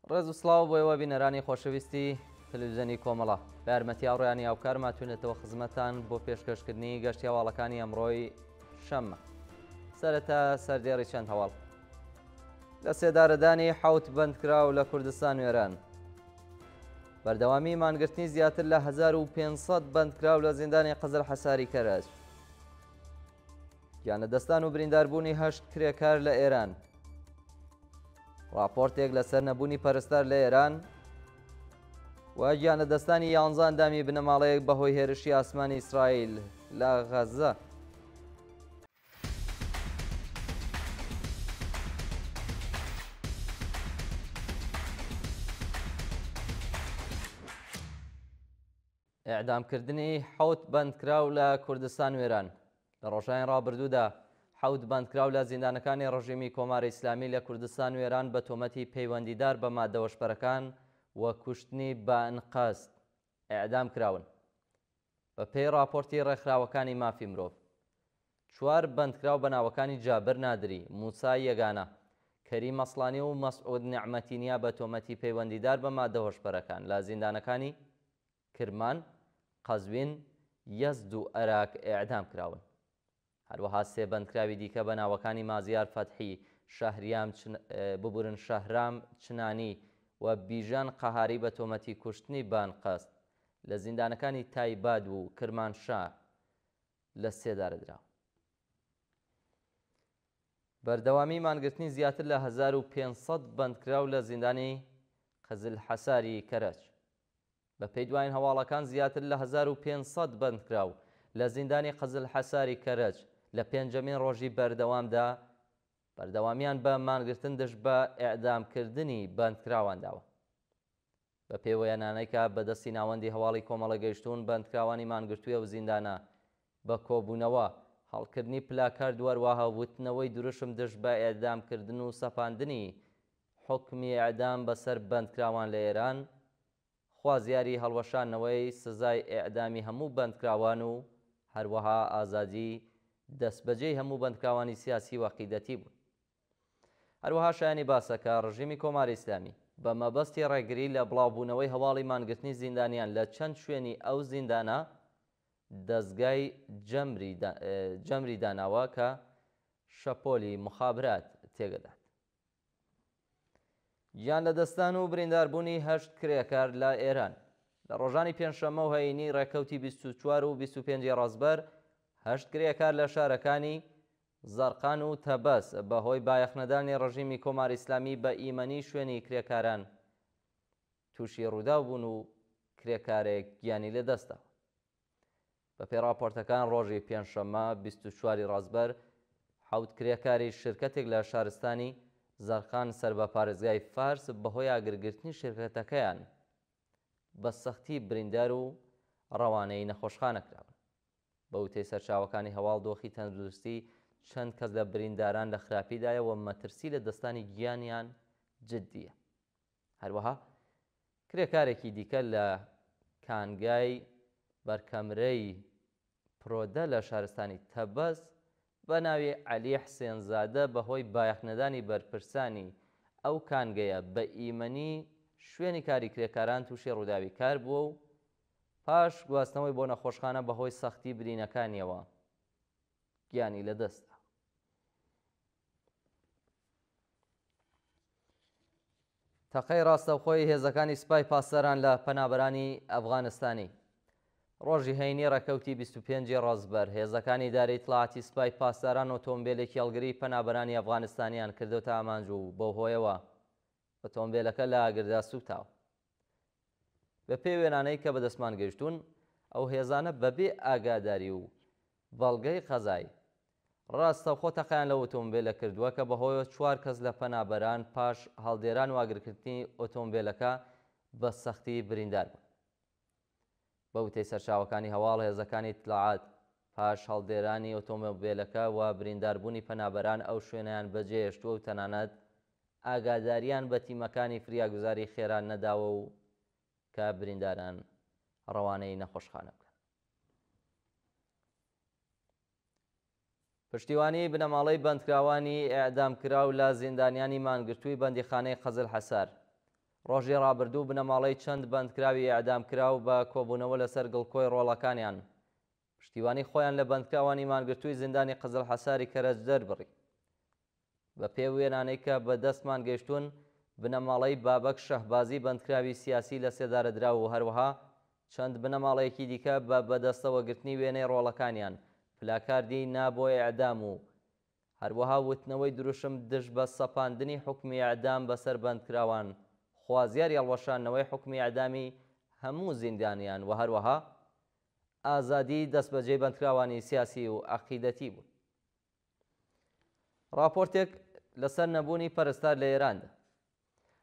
ڕێز و سڵاو بۆ ئێوە بینەرانی خۆشەویستی تەلەڤیزیۆنی کۆمەڵە بە یارمەتی هاوڕێیانی هاوکارمان توێنێتەوە خزمەتان بۆ پێشکەشکردنی گەشتی هەواڵەکانی ئەمڕۆی شەممە. سەرەتا سەردێڕی چەند هەواڵ لە سێدارەدانی حەوت بەندکراو لە کوردستان و ئێران. بەردەوامی مانگرتنی زیاتر لە 1500 بەندکراو لە زیندانی قەزل حەساری کەرەج. گیانەدەستان و برینداربوونی 8 کرێکار لە ئێران. راپۆرتێک لەسەر نەبوونی پەرستار لە ئێران و گیانەدەستانی 11 ئەندامی بنەماڵەیەک بەهۆی هێرشی ئاسمانی ئیسرائیل لە غەزە. ئێعدامکردنی حەوت بەندکراو لە کوردستان و ئێران. لە ڕۆژانی ڕابردوودا حەوت بەندکراو لە زیندانەکانی ڕژیمی کۆماری ئیسلامی لە کوردستان و ئێران بە تۆمەتی پەیوەندیدار بە مادەوەشبەرەکان و کوشتنی بە ئەنقەست ئێعدام کراون. بە پێی راپۆرتی ڕێکخراوەکانی مافی مرۆڤ، 4 بەندکراو بە ناوەکانی جابر نادری، موسا یەگانە، کەریم ئەسڵانی و مەسعود نیعمەتینیا بە تۆمەتی پەیوەندیدار بە مادەوەشبەرەکان لە زیندانەکانی کرمان، قەزوین، یەزد و عێراق ئێعدام کراون. هەروەها 3 بەندکراوی دیکە بە ناوەکانی مازیار فەتحی، شەهریام ببورن شەهرام چنانی و بیژان قەهاری بە تۆمەتی کوشتنی بە ئەنقەست لە زیندانەکانی تایباد و کرمانشاه لە سێدارەدراون. بەردەوامی مانگرتنی زیاتر لە 1500 بەندکراو لە زیندانی قەزل حەساری کەرەج. بە پێی دوایین هەواڵەکان زیاتر لە 1500 بەندکراو لە زیندانی قەزل حەساری کەرەج لە پێنجەمین ڕۆژی بەردەوامدا بەردەوامیان بە مانگرتن دژ بە ئێعدامکردنی بەندکراوان داوە. بە پێی وەیانانەی کە بەدەستی ناوەندی هەواڵی کۆمەڵە گەیشتوون، بەندکراوانی مانگرتوویە و زیندانە بە کۆبوونەوە هەڵکردنی پلاکارد وەروەها وتنەوەی دروشم دژ بە ئێعدامکردن و سەپاندنی حوکمی ئێعدام بەسەر بەندکراوان لە ئێران، خوازیاری هەڵوەشانەوەی سزای ئێعدامی هەموو بەندکراوان و هەروەها ئازادی دەستبەجێی هەموو بەندکراوانی سیاسی و عەقیدەتی بوون. هەروەها شایانی باسەکە ڕژیمی کۆماری ئیسلامی بە مەبەستی ڕێگری لە بڵاوبوونەوەی هەواڵی مانگرتنی زیندانیان لە چەند شوێنی ئەو زیندانە دەستگای جەمری داناوە کە شەپۆلی مخابرات تێگەدات. گیان لە دەستان و برینداربوونی 8 کرێکار لە ئێران. لە ڕۆژانی پێنجشەممە و هەینی ڕێکەوتی 24 و 25 ڕازبەر 8 کرێکار لە شارەکانی زەرقان و تەبەس بەهۆی بایەخنەدانی ڕژیمی کۆماری ئیسلامی بە ئیمەنی شوێنی کرێکاران تووشی ڕوودا بوون و کرێکارێک گیانی لەدەستدا. بە پێی راپۆرتەکان ڕۆژی پێنجشەممە 24 ڕازبەر 7 کرێکاری شرکەتێک لە شارستانی زەرقان سەر بە پارێزگای فارس بەهۆی ئاگرگرتنی شرکەتەکەیان بە سەختی بریندار و ڕەوانەی نەخۆشخانە کراون. بە وتەی سەرچاوەکانی هەواڵ دۆخی تەندروستی چەند کەس لە برینداران لە خراپیدایە و مەترسی لە دەستانی گیانیان جددیە. هەروەها کرێکارێکی دیکە لە کانگای بەرکەمرەی پرۆدە لە شارستانی تەبەس بە ناوی عەلی حسێنزادە بەهۆی بایەخنەدانی بەرپرسانی ئەو کانگەیە بە ئیمەنی شوێنی کاری کرێکاران تووشی ڕووداوی کار بووە و پاش گواستنەوەی بۆ نەخۆشخانە بەهۆی سەختی برینەکانیەوە گیانی لەدەستدا. تەقەی ڕاستەوخۆی هێزەکانی سوپای پاسداران لە پەنابەرانی ئەفغانستانی. ڕۆژی هەینی ڕێکەوتی 25 ڕازبەر هێزەکانی دارایی دڵاتی سوپای پاسداران ئۆتۆمبیلێکی هەڵگری پەنابەرانی ئەفغانستانیان کردوتە ئامانج و بەو هۆیەوە ئۆتۆمبیلەکە لە ئاگردا سووتاوە. بە پێی وێنانەی کە بەدەستمان گەیشتوون، ئەو هێزانە بەبێ ئاگاداری و بەڵگەی قەزای ڕاستەوخۆ تەقەیان لە ئۆتۆمبیلە کردووە کە بەهۆیەوە 4 کەس لە پەنابەران پاش هەڵدێران و ئاگرکردنی ئۆتۆمبیلەکە بە سەختی بریندار بوون. بە وتەی سەرچاوەکانی هەواڵ، هێزەکانی ئیتلاعات پاش هەڵدێرانی ئۆتۆمۆبیلەکە و برینداربوونی پەنابەران ئەو شوێنیان بەجێهێشتووە و تەنانەت ئاگاداریان بە تیمەکانی فریاگوزاری خێران نەداوە و کە برینداران ڕەوانەی نەخۆشخانە بکەن. پشتیوانی بنەماڵەی بەندکراوانی ئێعدامکراو لە زیندانیانی مانگرتووی بەندیخانەی قەزل حەسار. ڕۆژی ڕابردوو بنەماڵەی چەند بەندکراوی ئەعدامکراو بە کۆبوونەوە لەسەر گڵکۆی ڕۆڵەکانیان پشتیوانی خۆیان لە بەندکراوانی مانگرتووی زیندانی قزل حەساری کەرەج دەربڕی. بە پێی وێنانەی کە بە دەستمان گەیشتوون بنەماڵەی بابەک شەهبازی بەندکراوی سیاسی لە سێدارەدراوە و هەروەها چەند بنەماڵەیەکی دیکە بە بەدەستەوەگرتنی وێنەی ڕۆڵەکانیان پلاکاردی نابۆ ئیعدام و هەروەها وتنەوەی دروشم دژ بە سەپاندنی حکمی ئیعدام بەسەر بەندکراوان خوازیاری هەڵوەشاندنەوەی حکمی ئیعدامی هەموو زیندانیان و هەروەها ئازادی دەستبەجێ بەندکراوانی سیاسی و عەقیدەتی بوون. راپۆرتێک لەسەر نەبوونی پەرستار لە ئێراندا.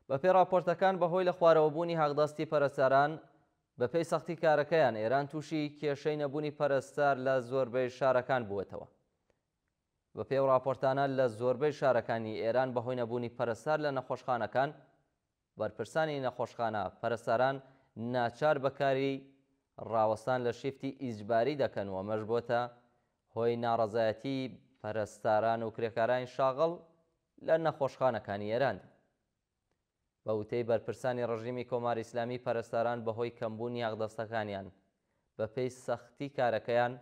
بەپێی راپۆرتەکان بەهۆی لە خوارەوەبوونی حەقدەستی پەرستاران بەپێی سەختی کارەکەیان ئێران تووشی کێشەی نەبوونی پەرستار لە زۆربەی شارەکان بووەتەوە. بەپێی راپۆرتانە لە زۆربەی شارەکانی ئێران بەهۆی نەبوونی پەرستار لە نەخۆشخانەکان بەرپرسانی نەخۆشخانە پەرستاران ناچار بەکاری ڕاوەستان لە شیفتی ئیجباری دەکەن و ئەمەش بۆتە هۆی ناڕەزایەتی پەرستاران و کرێکارانی شاغڵ لە نەخۆشخانەکانی ئێراندا. بە وتەی بەرپرسانی ڕژیمی کۆماری ئیسلامی پەرستاران بەهۆی کەمبوونی حەقدەستەکانیان بەپێی سەختی کارەکەیان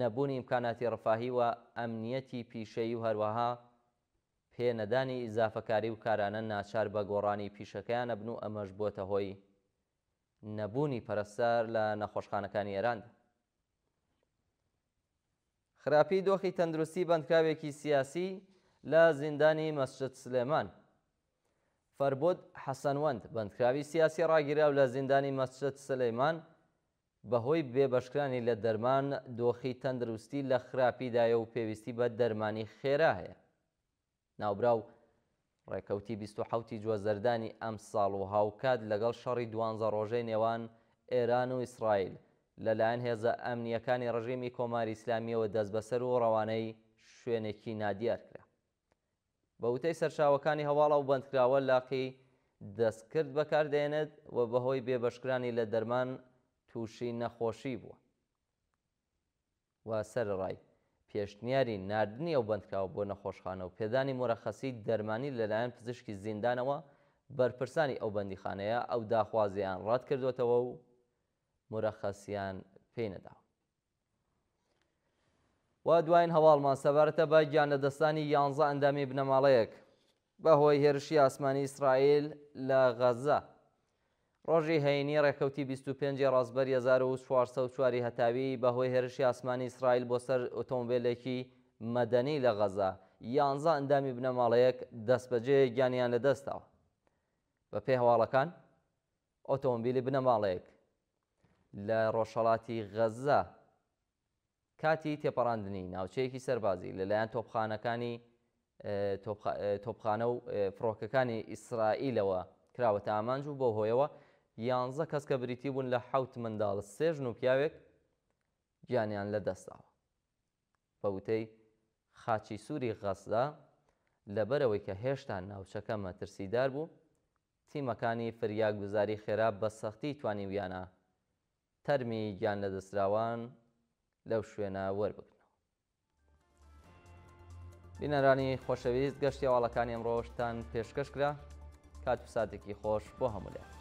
نەبوونی ئیمکاناتی ڕفاهی و ئەمنیەتی پیشەیی و هەروەها پێنەدانی ئیزافەکاری و کارانە ناچار بە گۆڕانی پیشەکەیان ئەبن و ئەمەش بۆتە هۆی نەبوونی پەرستار لە نەخۆشخانەکانی ئێراندا. خراپی دۆخی تەندروستی بەندکراوێکی سیاسی لە زیندانی مەسجد سلێمان. فەربۆد حەسەنوەند بەندکراوی سیاسی ڕاگیراو لە زیندانی مەسجد سلێمان بەهۆی بێبەشکرانی لە دەرمان دۆخی تەندروستی لە خراپیدایە و پێویستی بە دەرمانی خێرا هەیە. ناوبراو ڕێکەوتی 27 جوەزەردانی ئەم ساڵ و هاوکات لەگەڵ شەڕی 12 ڕۆژەی نێوان ئێران و ئیسرائیل لەلایەن هێزە ئەمنیەکانی ڕژیمی کۆماری ئیسلامیەوە دەست بەسەر و ڕەوانەی شوێنێکی نادیار کرا. بە وتەی سەرچاوەکانی هەواڵە و بەندکراوە لاقی دەستکرد بەکاردێنێت و بەهۆی بێبەشکرانی لە دەرمان تووشی نەخۆشی بووە و سەرڕای پێشنیاری ناردنی ئەو بەندکراوە بۆ نەخۆشخانە و پێدانی مورەخەسی دەرمانی لەلایەن پزیشکی زیندانەوە بەرپرسانی ئەو بەندیخانەیە ئەو داخوازیان ڕەت کردوێتەوە و مورەخەسیان پێی نەداوە. و دوایین هەواڵمان سەبارەتە بە گیانلەدەستانی 11 ئەندامی بنەماڵەیەک بەهۆی هێرشی ئاسمانی ئیسرائیل لە غەزە. ڕۆژی هەینی ڕێکەوتی 25 ڕازبەر 1404 هەتاوی بەهۆی هێرشی ئاسمانی ئیسرائیل بۆ سەر ئۆتۆمبیلێکی مەدەنی لە غەزە 11 ئەندامی بنەماڵەیەک دەستبەجێ گیانیان لەدەستاوە. بە پێی هەواڵەکان ئۆتۆمبیلی بنەماڵەیەک لە ڕۆژهەڵاتی غەزە کاتی تێپەڕاندنی ناوچەیەکی سەربازی لەلایەن تۆپخانە و فڕۆکەکانی ئیسرائیلەوە کراوەتە ئامانج و بۆ هۆیەوە 11 کەس کە بریتی بوون لە 7 منداڵ 3 ژن و پیاوێک گیانیان لەدەستاوە. بە وتەی خاچی سووری غەزە لەبەرەوەی کە هێشتا ناوچەکە مەترسیدار بوو تیمەکانی فریاگوزاری خێرا بە سەختی توانیویانە تەرمی گیان لەدەستراوان لەو شوێنە وەربگرنەوە. بینەرانی خۆشەویست گەشتی هەواڵەکانی ئەمڕۆشتان پێشکەش کرا. کات و ساتێکی خۆش بۆ هەموو لێ.